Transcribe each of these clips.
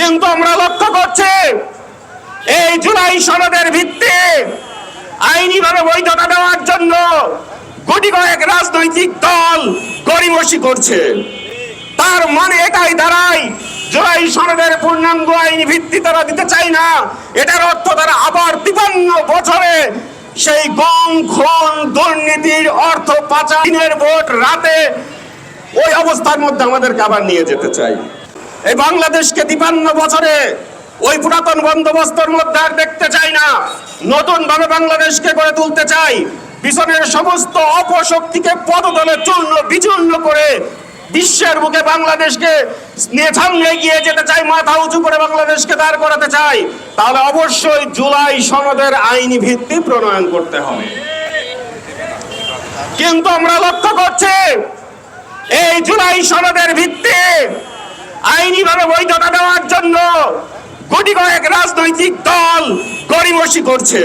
কিন্তু আমরা লক্ষ্য করছি এই জুলাই সনদের ভিত্তি আইনিভাবে বৈধতা দেওয়ার জন্য গুটি কয়েক রাজনৈতিক দল গড়িমসি করছে। তার মানে এটাই দাঁড়ায় জুলাই সনদের পূর্ণাঙ্গ আইনি ভিত্তি তারা দিতে চায় না। এটার অর্থ তারা আবার 53 বছরে সেই গম খুন দুর্নীতির অর্থ পাচার দিনের ভোট রাতে ওই অবস্থার মধ্যে আমাদেরকে আবার নিয়ে যেতে চাই। এই বাংলাদেশকে 53 বছরে ওই পুরাতন বন্দোবস্তের মধ্যে আর দেখতে চাই না। নতুন ভাবে বাংলাদেশকে গড়ে তুলতে চাই। পিছনের সমস্ত অপশক্তিকে পদতলে চূর্ণ বিচূর্ণ করে বিশ্বের বুকে বাংলাদেশকে নিয়ে সামনে এগিয়ে যেতে চাই, মাথা উঁচু করে বাংলাদেশকে দাঁড় করাতে চাই। তাহলে অবশ্যই জুলাই সনদের আইনি ভিত্তি প্রণয়ন করতে হবে। কিন্তু আমরা লক্ষ্য করছি এই জুলাই সনদের ভিত্তি আইনিভাবে বৈধতা দেওয়ার জন্য গুটি কয়েক রাজনৈতিক দল গড়িমসি করছে।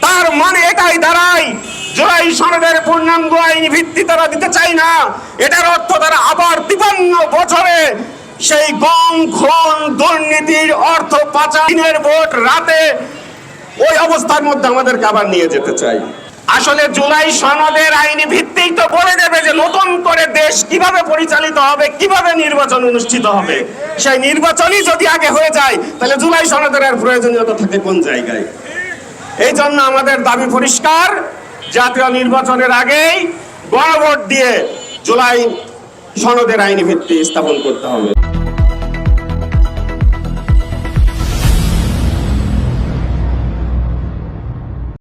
তার মানে এটাই দাঁড়ায় জুলাই সনদের পূর্ণাঙ্গ আইনি ভিত্তি তারা দিতে চায় না। এটার অর্থ তারা আবার 53 বছরে সেই গম খুন দুর্নীতির অর্থ পাচার দিনের ভোট রাতে ওই অবস্থার মধ্যে আমাদেরকে আবার নিয়ে যেতে চাই। আসলে জুলাই সনদের আইনি ভিত্তি তো বলে দেবে যে নতুন করে দেশ কিভাবে পরিচালিত হবে, কিভাবে নির্বাচন অনুষ্ঠিত হবে। সেই নির্বাচনই যদি আগে হয়ে যায় তাহলে জুলাই সনদের আর প্রয়োজনীয়তা থাকে কোন জায়গায়? এই জন্য আমাদের দাবি পরিষ্কার, জাতীয় নির্বাচনের আগেই গণভোট দিয়ে জুলাই সনদের আইনি ভিত্তি স্থাপন করতে হবে।